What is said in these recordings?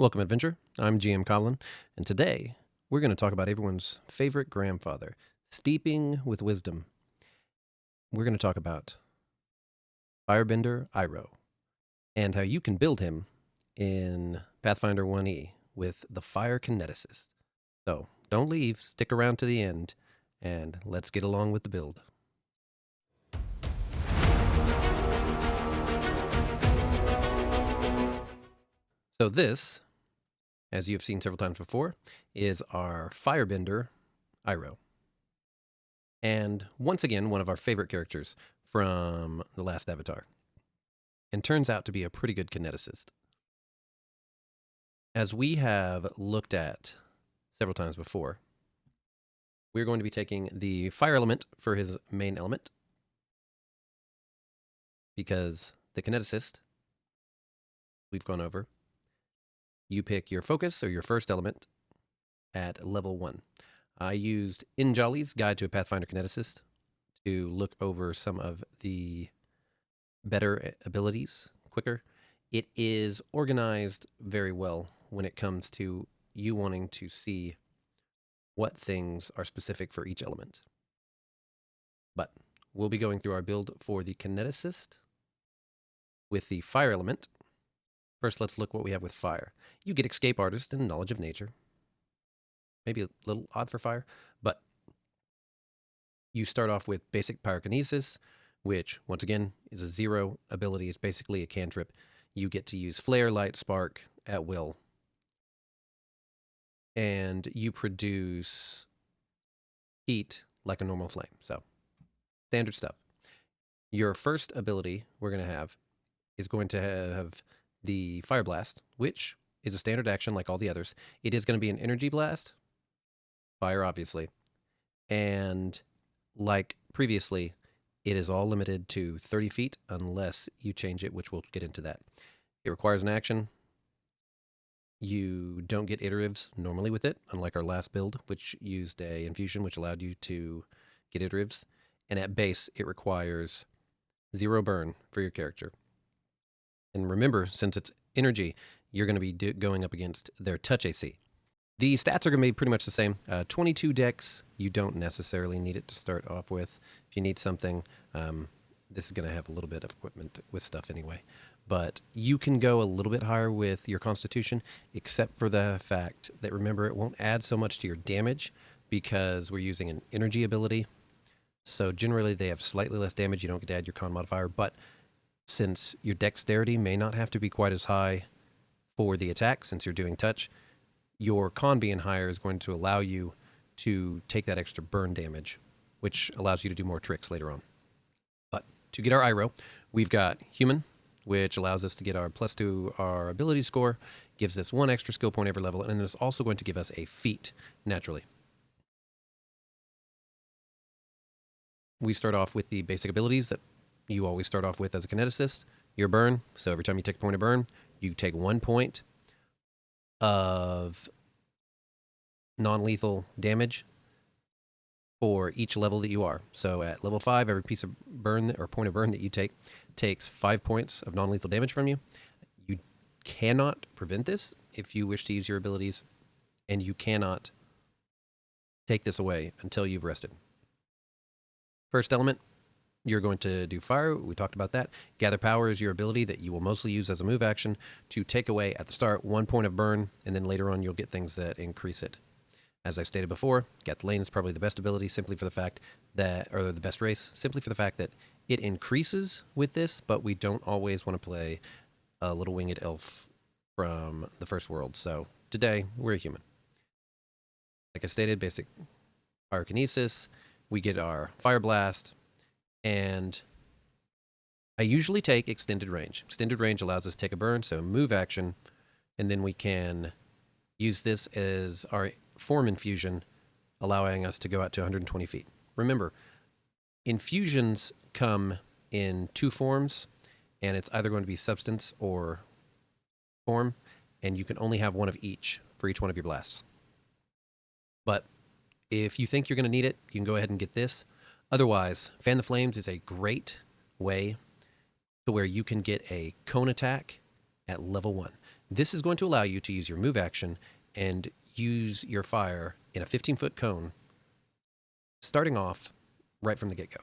Welcome, Adventure. I'm GM Colin, and today we're going to talk about everyone's favorite grandfather, steeping with wisdom. We're going to talk about Firebender Iroh and how you can build him in Pathfinder 1E with the Fire Kineticist. So don't leave, stick around to the end, and let's get along with the build. So this, as you've seen several times before, is our Firebender Iroh. And once again, one of our favorite characters from the last Avatar. And turns out to be a pretty good kineticist. As we have looked at several times before, we're going to be taking the fire element for his main element, because the kineticist we've gone over, you pick your focus or your first element at level 1. I used Injolly's Guide to a Pathfinder Kineticist to look over some of the better abilities quicker. It is organized very well when it comes to you wanting to see what things are specific for each element. But we'll be going through our build for the Kineticist with the fire element. First, let's look what we have with fire. You get Escape Artist and Knowledge of Nature. Maybe a little odd for fire, but you start off with basic pyrokinesis, which once again is a 0 ability. It's basically a cantrip. You get to use flare, light, spark at will, and you produce heat like a normal flame. So standard stuff. Your first ability we're going to have is going to have the Fire Blast, which is a standard action like all the others. It is going to be an energy blast, fire obviously, and like previously, it is all limited to 30 feet unless you change it, which we'll get into that. It requires an action. You don't get iteratives normally with it, unlike our last build, which used a infusion, which allowed you to get iteratives. And at base, it requires 0 burn for your character. And remember, since it's energy, you're going to be going up against their touch AC. The stats are going to be pretty much the same. 22 dex, you don't necessarily need it to start off with. If you need something, this is going to have a little bit of equipment with stuff anyway. But you can go a little bit higher with your constitution, except for the fact that, remember, it won't add so much to your damage because we're using an energy ability. So generally they have slightly less damage. You don't get to add your con modifier, but since your dexterity may not have to be quite as high for the attack, since you're doing touch, your con being higher is going to allow you to take that extra burn damage, which allows you to do more tricks later on. But to get our Iroh, we've got Human, which allows us to get our +2 to our ability score, gives us 1 extra skill point every level, and then it's also going to give us a feat naturally. We start off with the basic abilities that you always start off with as a kineticist. Your burn, so every time you take a point of burn, you take 1 point of non-lethal damage for each level that you are. So at level 5, every piece of burn or point of burn that you take takes 5 points of non-lethal damage from you. You cannot prevent this if you wish to use your abilities, and you cannot take this away until you've rested. First element, you're going to do fire. We talked about that. Gather Power is your ability that you will mostly use as a move action to take away at the start 1 point of burn, and then later on you'll get things that increase it. As I've stated before, Get the Lane is probably the best ability simply for the fact that, or the best race, simply for the fact that it increases with this, but we don't always want to play a little winged elf from the first world. So today, we're a human. Like I stated, basic pyrokinesis, we get our Fire Blast, and I usually take extended range. Extended range allows us to take a burn, so move action, and then we can use this as our form infusion, allowing us to go out to 120 feet. Remember, infusions come in 2 forms, and it's either going to be substance or form, and you can only have 1 of each for each one of your blasts. But if you think you're going to need it, you can go ahead and get this. Otherwise, Fan the Flames is a great way to where you can get a cone attack at level 1. This is going to allow you to use your move action and use your fire in a 15-foot cone, starting off right from the get-go.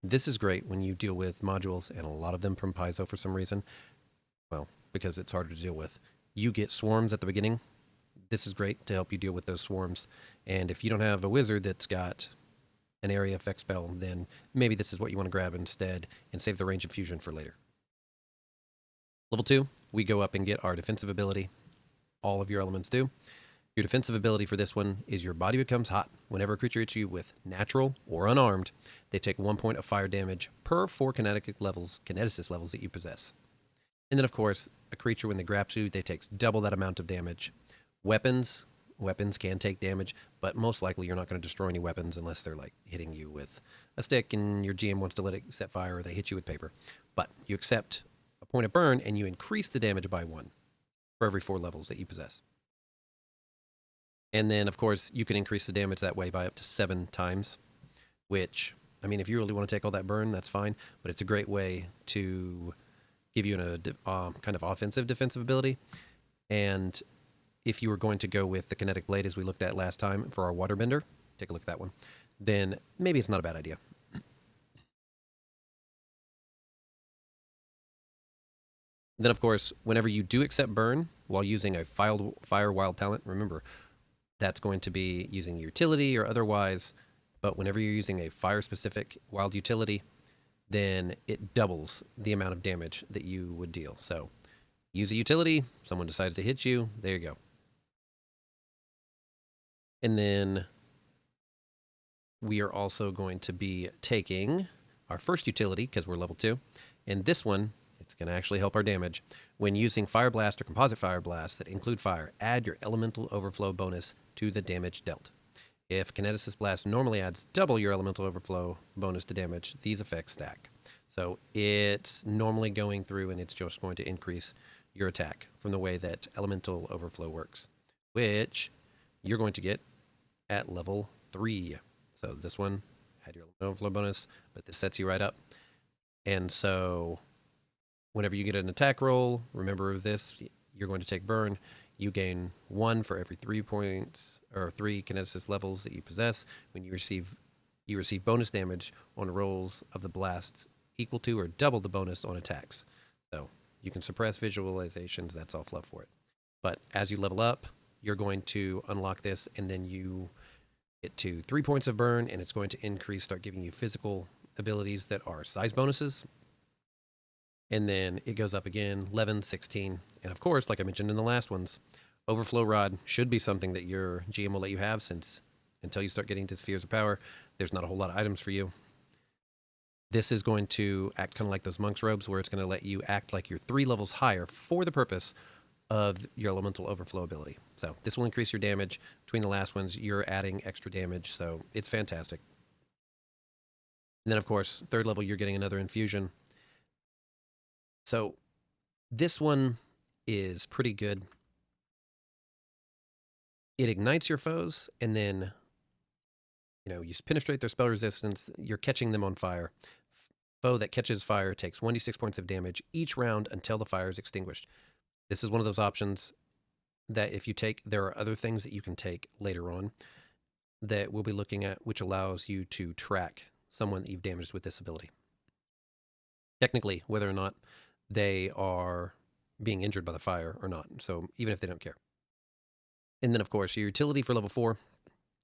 This is great when you deal with modules, and a lot of them from Paizo for some reason. Well, because it's harder to deal with. You get swarms at the beginning. This is great to help you deal with those swarms. And if you don't have a wizard that's got an area effect spell, then maybe this is what you want to grab instead and save the range infusion for later. Level 2, we go up and get our defensive ability. All of your elements do. Your defensive ability for this one is your body becomes hot. Whenever a creature hits you with natural or unarmed, they take 1 point of fire damage per 4 kineticist levels that you possess. And then, of course, a creature, when they grab you, they take double that amount of damage. Weapons can take damage, but most likely you're not going to destroy any weapons unless they're like hitting you with a stick and your GM wants to let it set fire, or they hit you with paper. But you accept a point of burn and you increase the damage by 1 for every 4 levels that you possess. And then, of course, you can increase the damage that way by up to 7 times, which, I mean, if you really want to take all that burn, that's fine, but it's a great way to give you a kind of offensive defensive ability. And if you were going to go with the kinetic blade, as we looked at last time for our waterbender, take a look at that one, then maybe it's not a bad idea. Then, of course, whenever you do accept burn while using a fire wild talent, remember, that's going to be using utility or otherwise, but whenever you're using a fire-specific wild utility, then it doubles the amount of damage that you would deal. So use a utility, someone decides to hit you, there you go. And then we are also going to be taking our first utility, because we're level 2, and this one, it's going to actually help our damage. When using Fire Blast or Composite Fire Blast that include fire, add your Elemental Overflow bonus to the damage dealt. If Kineticist Blast normally adds double your Elemental Overflow bonus to damage, these effects stack. So it's normally going through and it's just going to increase your attack from the way that Elemental Overflow works, which you're going to get at level 3. So this one had your Elemental Overflow bonus, but this sets you right up. And so whenever you get an attack roll, remember this, you're going to take burn. You gain 1 for every 3 points or 3 kineticist levels that you possess. When you receive bonus damage on rolls of the blast equal to or double the bonus on attacks. So you can suppress visualizations, that's all fluff for it. But as you level up, you're going to unlock this, and then you get to 3 points of burn, and it's going to start giving you physical abilities that are size bonuses. And then it goes up again, 11, 16. And of course, like I mentioned in the last ones, Overflow Rod should be something that your GM will let you have, since until you start getting to Spheres of Power, there's not a whole lot of items for you. This is going to act kind of like those Monk's Robes, where it's going to let you act like you're 3 levels higher for the purpose of your Elemental Overflow ability. So this will increase your damage. Between the last ones, you're adding extra damage, so it's fantastic. And then, of course, 3rd level, you're getting another infusion. So this one is pretty good. It ignites your foes, and then, you penetrate their spell resistance. You're catching them on fire. Foe that catches fire takes 1d6 points of damage each round until the fire is extinguished. This is one of those options that if you take, there are other things that you can take later on that we'll be looking at, which allows you to track someone that you've damaged with this ability. Technically, whether or not they are being injured by the fire or not, so even if they don't care. And then, of course, your utility for level 4,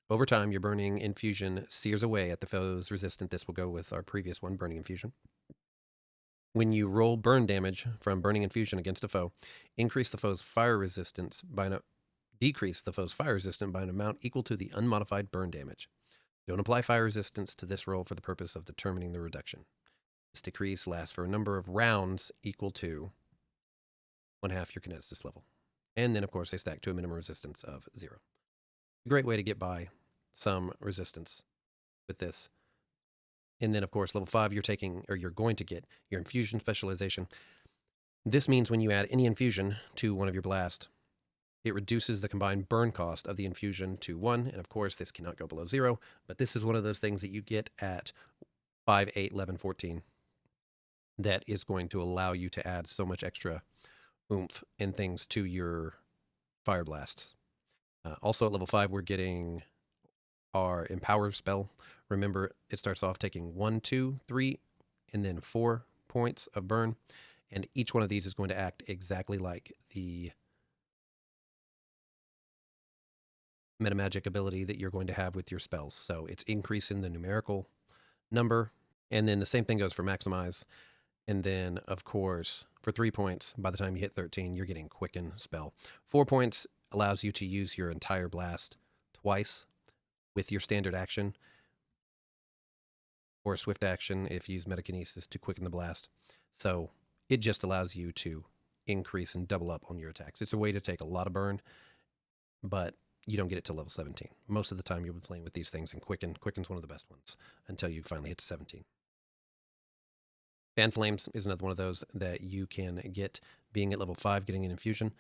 over time, your Burning Infusion sears away at the foe's resistant. This will go with our previous one, Burning Infusion. When you roll burn damage from Burning Infusion against a foe, decrease the foe's fire resistance by an amount equal to the unmodified burn damage. Don't apply fire resistance to this roll for the purpose of determining the reduction. This decrease lasts for a number of rounds equal to 1/2 your kineticist level. And then, of course, they stack to a minimum resistance of 0. A great way to get by some resistance with this. And then, of course, level 5, you're going to get your infusion specialization. This means when you add any infusion to one of your blast, it reduces the combined burn cost of the infusion to 1. And of course, this cannot go below 0, but this is one of those things that you get at 5, 8, 11, 14 that is going to allow you to add so much extra oomph and things to your fire blasts. Also at level 5, we're getting our Empower spell. Remember, it starts off taking 1, 2, 3, and then 4 points of burn. And each one of these is going to act exactly like the metamagic ability that you're going to have with your spells. So it's increasing the numerical number. And then the same thing goes for Maximize. And then, of course, for 3 points, by the time you hit 13, you're getting Quicken spell. 4 points allows you to use your entire blast twice with your standard action, or a swift action if you use Metakinesis to quicken the blast. So it just allows you to increase and double up on your attacks. It's a way to take a lot of burn, but you don't get it to level 17. Most of the time you'll be playing with these things, and Quicken's one of the best ones until you finally hit to 17. Fan Flames is another one of those that you can get being at level 5, getting an infusion,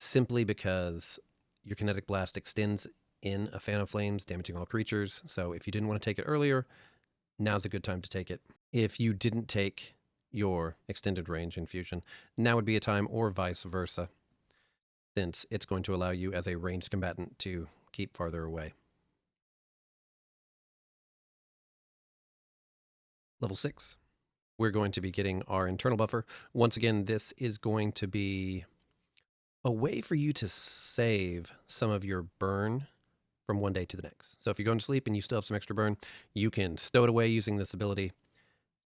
simply because your Kinetic Blast extends in a Fan of Flames, damaging all creatures. So if you didn't want to take it earlier, now's a good time to take it. If you didn't take your extended range infusion, now would be a time, or vice versa, since it's going to allow you as a ranged combatant to keep farther away. Level 6, we're going to be getting our internal buffer. Once again, this is going to be a way for you to save some of your burn from one day to the next. So if you're going to sleep and you still have some extra burn, you can stow it away using this ability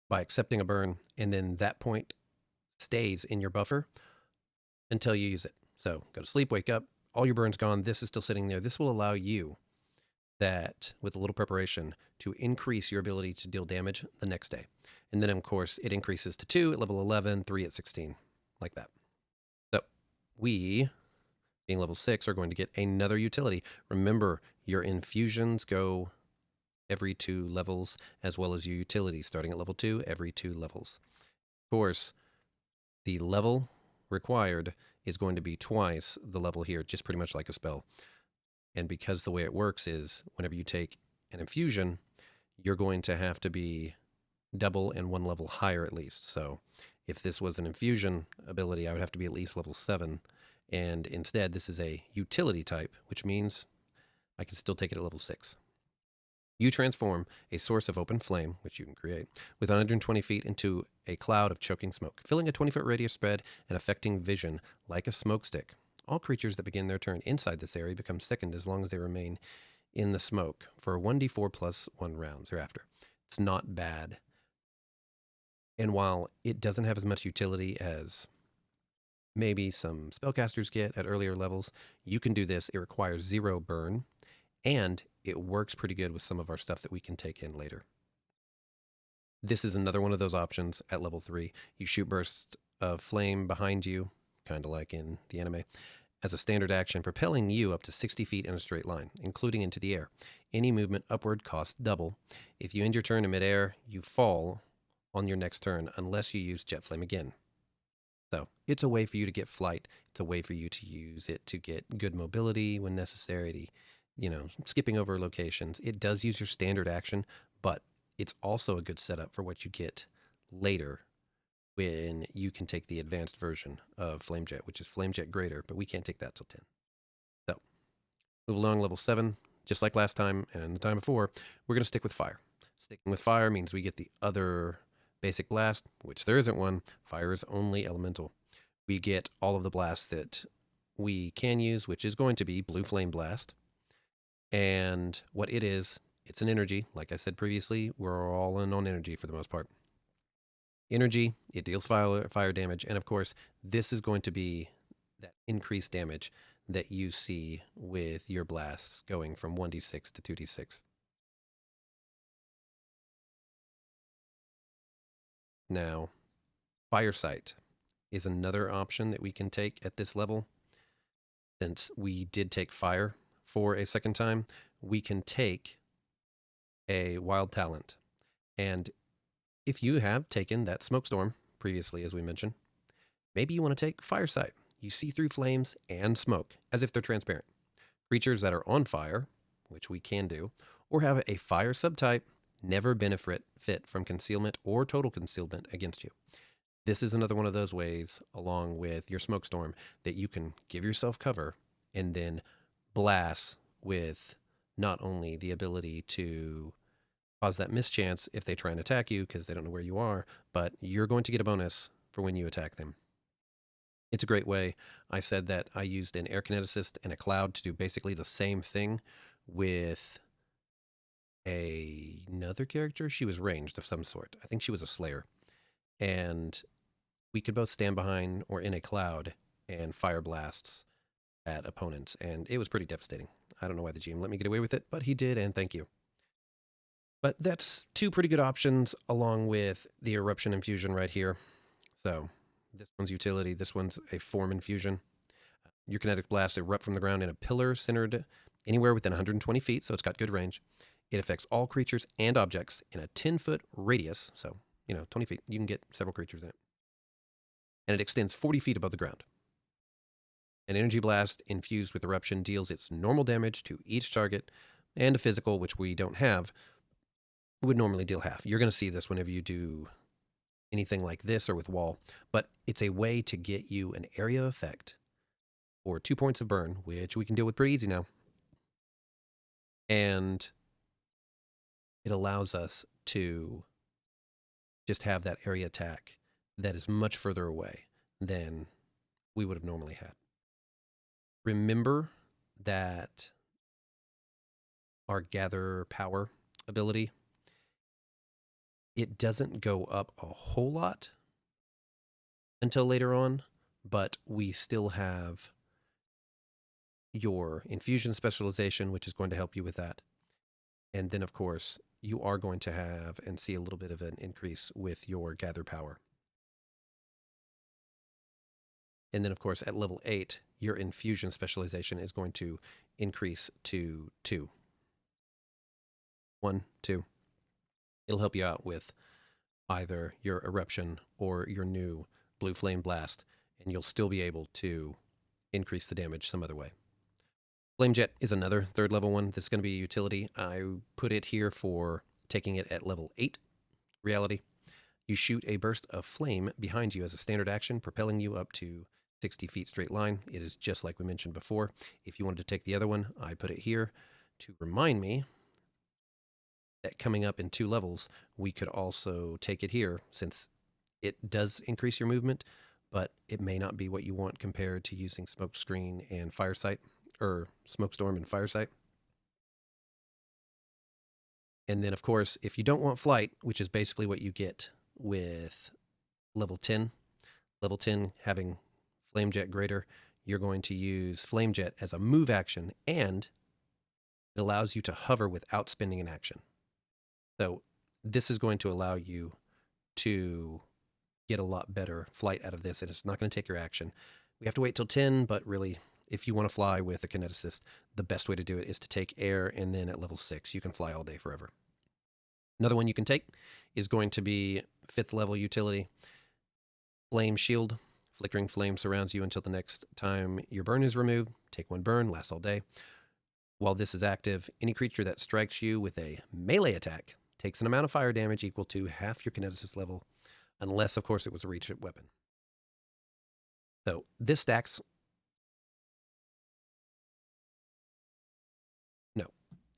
by accepting a burn, and then that point stays in your buffer until you use it. So go to sleep, wake up, all your burn's gone, this is still sitting there. This will allow you that, with a little preparation, to increase your ability to deal damage the next day. And then, of course, it increases to 2 at level 11, 3 at 16, like that. So we, being level 6, are going to get another utility. Remember, your infusions go every 2 levels, as well as your utilities, starting at level 2, every 2 levels. Of course, the level required is going to be twice the level here, just pretty much like a spell. And because the way it works is, whenever you take an infusion, you're going to have to be double and 1 level higher at least. So if this was an infusion ability, I would have to be at least level 7. And instead, this is a utility type, which means I can still take it at level 6. You transform a source of open flame, which you can create, with 120 feet into a cloud of choking smoke, filling a 20-foot radius spread and affecting vision like a smoke stick. All creatures that begin their turn inside this area become sickened as long as they remain in the smoke for 1d4 plus 1 rounds thereafter. It's not bad. And while it doesn't have as much utility as maybe some spellcasters get at earlier levels, you can do this. It requires 0 burn, and it works pretty good with some of our stuff that we can take in later. This is another one of those options at level 3. You shoot bursts of flame behind you, kind of like in the anime, as a standard action, propelling you up to 60 feet in a straight line, including into the air. Any movement upward costs double. If you end your turn in midair, you fall on your next turn unless you use jet flame again. So it's a way for you to get flight. It's a way for you to use it to get good mobility when necessary, skipping over locations. It does use your standard action, but it's also a good setup for what you get later when you can take the advanced version of Flamejet, which is Flamejet Greater, but we can't take that till 10. So, move along, level 7. Just like last time and the time before, we're going to stick with fire. Sticking with fire means we get the other basic blast, which there isn't one. Fire is only elemental. We get all of the blasts that we can use, which is going to be Blue Flame Blast. And what it is, it's an energy. Like I said previously, we're all in on energy for the most part. Energy, it deals fire damage, and of course, this is going to be that increased damage that you see with your blasts going from 1d6 to 2d6. Now, Fire Sight is another option that we can take at this level. Since we did take fire for a second time, we can take a wild talent. And if you have taken that smoke storm previously, as we mentioned, maybe you want to take Fire Sight. You see through flames and smoke as if they're transparent. Creatures that are on fire, which we can do, or have a fire subtype, never benefit from concealment or total concealment against you. This is another one of those ways, along with your smoke storm, that you can give yourself cover and then blast with not only the ability to cause that mischance if they try and attack you because they don't know where you are, but you're going to get a bonus for when you attack them. It's a great way. I said that I used an air kineticist and a cloud to do basically the same thing with another character. She was ranged of some sort. I think she was a slayer. And we could both stand behind or in a cloud and fire blasts at opponents. And it was pretty devastating. I don't know why the GM let me get away with it, but he did, and thank you. But that's two pretty good options along with the eruption infusion right here. So this one's utility, this one's a form infusion. Your kinetic blasts erupt from the ground in a pillar centered anywhere within 120 feet, so it's got good range. It affects all creatures and objects in a 10-foot radius, so, 20 feet. You can get several creatures in it. And it extends 40 feet above the ground. An energy blast infused with eruption deals its normal damage to each target, and a physical, which we don't have, would normally deal half. You're going to see this whenever you do anything like this or with wall, but it's a way to get you an area effect for 2 points of burn, which we can deal with pretty easy now. And it allows us to just have that area attack that is much further away than we would have normally had. Remember that our gather power ability, it doesn't go up a whole lot until later on, but we still have your infusion specialization, which is going to help you with that. And then, of course, you are going to have and see a little bit of an increase with your gather power. And then, of course, at level 8, your infusion specialization is going to increase to 2. 1, 2. It'll help you out with either your eruption or your new blue flame blast, and you'll still be able to increase the damage some other way. Flame Jet is another 3rd level one that's going to be a utility. I put it here for taking it at level 8 reality. You shoot a burst of flame behind you as a standard action, propelling you up to 60 feet straight line. It is just like we mentioned before. If you wanted to take the other one, I put it here to remind me that coming up in 2 levels, we could also take it here since it does increase your movement, but it may not be what you want compared to using smoke screen and firesight, or smoke storm and firesight. And then, of course, if you don't want flight, which is basically what you get with level 10 having Flame Jet greater, you're going to use Flame Jet as a move action, and it allows you to hover without spending an action. So this is going to allow you to get a lot better flight out of this, and it's not going to take your action. We have to wait till 10, but really, if you want to fly with a Kineticist, the best way to do it is to take air, and then at level 6, you can fly all day forever. Another one you can take is going to be 5th level utility, Flame Shield. Flickering flame surrounds you until the next time your burn is removed. Take 1 burn, lasts all day. While this is active, any creature that strikes you with a melee attack takes an amount of fire damage equal to half your Kineticist level, unless, of course, it was a reach weapon. So this stacks. No.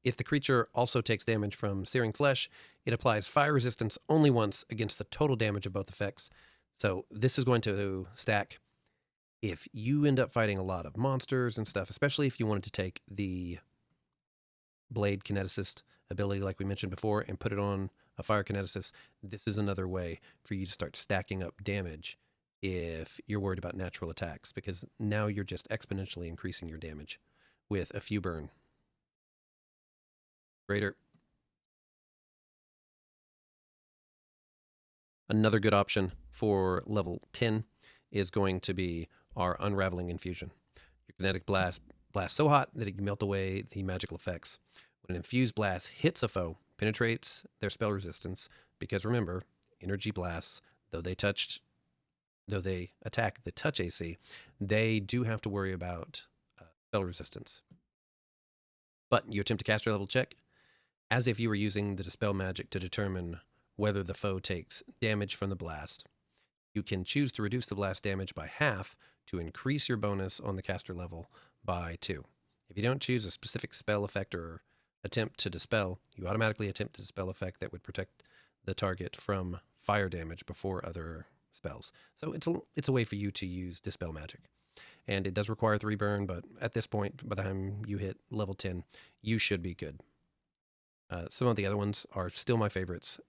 If the creature also takes damage from searing flesh, it applies fire resistance only once against the total damage of both effects. So this is going to stack if you end up fighting a lot of monsters and stuff, especially if you wanted to take the Blade Kineticist ability like we mentioned before and put it on a Fire Kineticist. This is another way for you to start stacking up damage if you're worried about natural attacks, because now you're just exponentially increasing your damage with a few burn. Greater. Another good option for level 10 is going to be our Unraveling Infusion. Your kinetic blast blasts so hot that it can melt away the magical effects. When an infused blast hits a foe, penetrates their spell resistance, because remember, energy blasts, though they attack the touch AC, they do have to worry about spell resistance. But you attempt to cast your level check, as if you were using the Dispel magic to determine whether the foe takes damage from the blast. You can choose to reduce the blast damage by half to increase your bonus on the caster level by 2. If you don't choose a specific spell effect or attempt to dispel, you automatically attempt a dispel effect that would protect the target from fire damage before other spells. So it's a way for you to use dispel magic. And it does require 3 burn, but at this point, by the time you hit level 10, you should be good. Some of the other ones are still my favorites.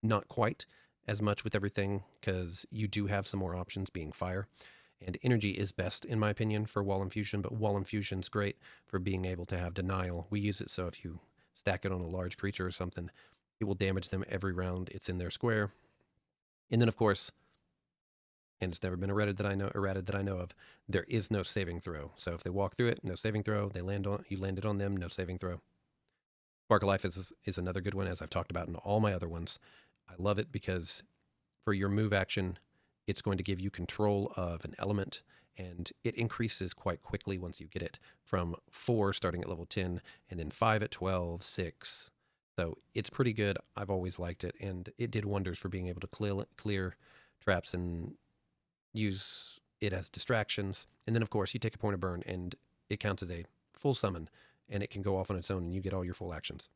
Not quite as much with everything, because you do have some more options, being fire. And energy is best, in my opinion, for wall infusion, but wall infusion's great for being able to have denial. We use it so if you stack it on a large creature or something, it will damage them every round it's in their square. And then, of course, and it's never been errated that I know of, there is no saving throw. So if they walk through it, no saving throw. You landed on them, no saving throw. Spark of Life is another good one, as I've talked about in all my other ones. I love it because for your move action, it's going to give you control of an element, and it increases quite quickly once you get it, from 4 starting at level 10, and then 5 at 12, 6. So it's pretty good. I've always liked it, and it did wonders for being able to clear traps and use it as distractions. And then, of course, you take a point of burn, and it counts as a full summon, and it can go off on its own, and you get all your full actions.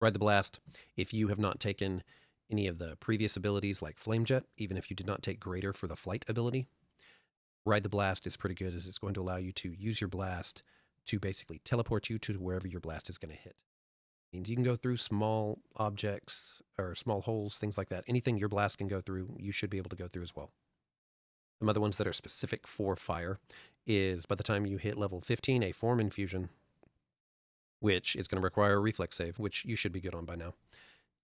Ride the Blast. If you have not taken any of the previous abilities like Flame Jet, even if you did not take Greater for the flight ability, Ride the Blast is pretty good, as it's going to allow you to use your blast to basically teleport you to wherever your blast is going to hit. It means you can go through small objects or small holes, things like that. Anything your blast can go through, you should be able to go through as well. Some other ones that are specific for fire is, by the time you hit level 15, a Form Infusion, which is going to require a reflex save, which you should be good on by now.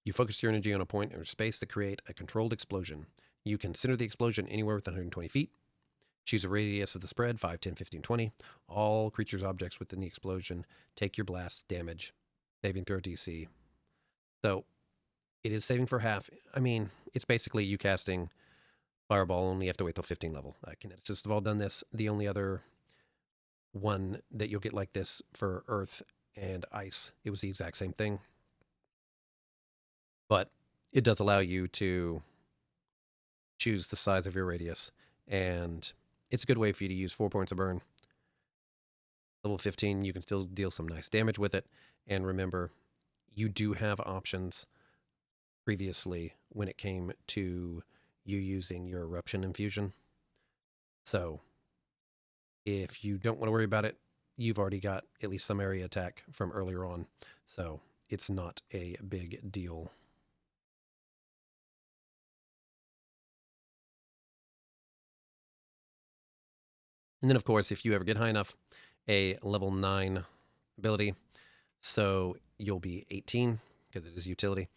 You focus your energy on a point or space to create a controlled explosion. You can center the explosion anywhere within 120 feet. Choose a radius of the spread, 5, 10, 15, 20. All creatures, objects within the explosion take your blast damage. Saving throw DC. So it is saving for half. I mean, it's basically you casting Fireball, only you have to wait till 15 level. Kineticists have all done this. The only other one that you'll get like this for Earth and Ice, it was the exact same thing. But it does allow you to choose the size of your radius, and it's a good way for you to use 4 points of burn. Level 15, you can still deal some nice damage with it. And remember, you do have options previously when it came to you using your Eruption Infusion. So if you don't want to worry about it, you've already got at least some area attack from earlier on. So it's not a big deal. And then, of course, if you ever get high enough, a level 9 ability, so you'll be 18, because it is utility.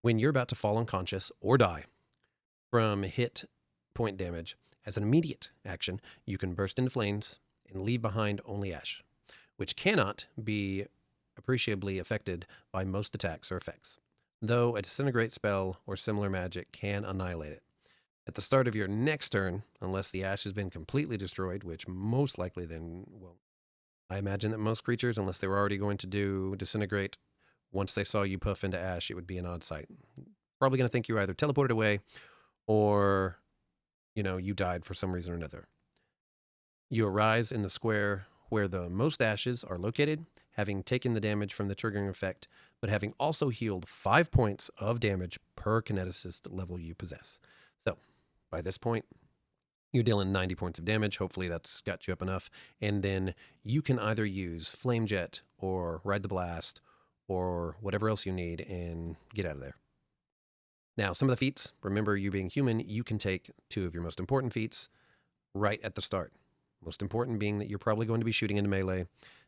When you're about to fall unconscious or die from hit point damage, as an immediate action, you can burst into flames and leave behind only ash, which cannot be appreciably affected by most attacks or effects, though a disintegrate spell or similar magic can annihilate it. At the start of your next turn, unless the ash has been completely destroyed, which most likely then won't. I imagine that most creatures, unless they were already going to do disintegrate, once they saw you puff into ash, it would be an odd sight. Probably going to think you either teleported away or, you died for some reason or another. You arise in the square where the most ashes are located, having taken the damage from the triggering effect, but having also healed 5 points of damage per kineticist level you possess. So, by this point, you're dealing 90 points of damage. Hopefully that's got you up enough. And then you can either use Flame Jet or Ride the Blast or whatever else you need and get out of there. Now, some of the feats, remember, you being human, you can take 2 of your most important feats right at the start. Most important being that you're probably going to be shooting into melee,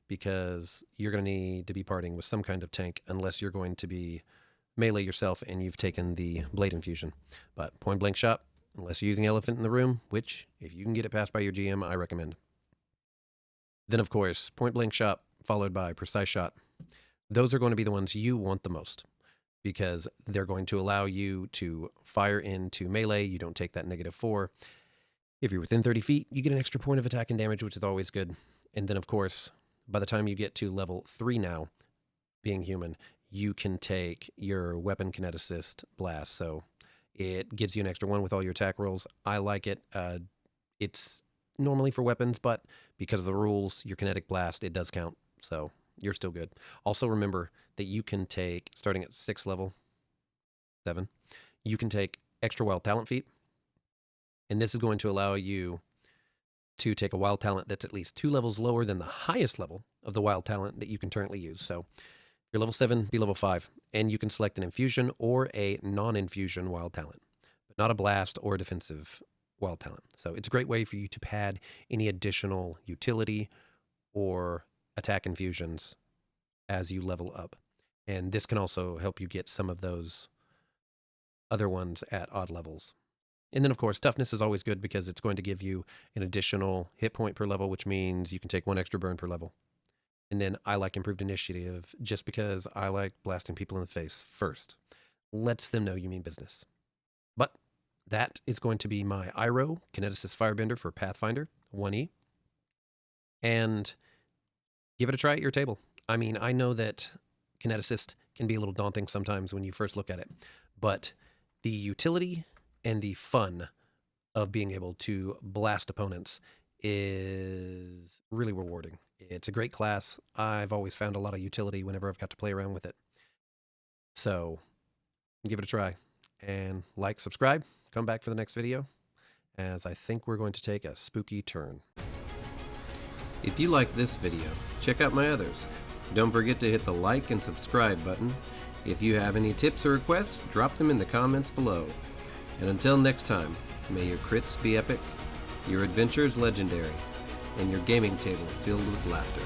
because you're going to need to be partying with some kind of tank unless you're going to be melee yourself and you've taken the blade infusion. But point blank shot, unless you're using elephant in the room, which if you can get it passed by your GM, I recommend. Then, of course, point blank shot followed by precise shot. Those are going to be the ones you want the most, because they're going to allow you to fire into melee. You don't take that -4. If you're within 30 feet, you get an extra point of attack and damage, which is always good. And then, of course, by the time you get to level 3 now, being human, you can take your weapon kineticist blast. So It gives you an extra 1 with all your attack rolls. I like it. It's normally for weapons, but because of the rules, your kinetic blast, it does count. So you're still good. Also remember that you can take, starting at 6th level, 7, you can take extra wild talent feat. And this is going to allow you to take a wild talent that's at least 2 levels lower than the highest level of the wild talent that you can currently use. So if you're level 7, be level 5. And you can select an infusion or a non-infusion wild talent, but not a blast or a defensive wild talent. So it's a great way for you to pad any additional utility or attack infusions as you level up. And this can also help you get some of those other ones at odd levels. And then, of course, toughness is always good because it's going to give you an additional hit point per level, which means you can take 1 extra burn per level. And then I like improved initiative just because I like blasting people in the face first. Lets them know you mean business. But that is going to be my Iroh Kineticist Firebender for Pathfinder 1E. And give it a try at your table. I mean, I know that Kineticist can be a little daunting sometimes when you first look at it, but the utility and the fun of being able to blast opponents is really rewarding. It's a great class. I've always found a lot of utility whenever I've got to play around with it. So give it a try and like, subscribe, come back for the next video, as I think we're going to take a spooky turn. If you like this video, check out my others. Don't forget to hit the like and subscribe button. If you have any tips or requests, drop them in the comments below. And until next time, may your crits be epic, your adventures legendary, and your gaming table filled with laughter.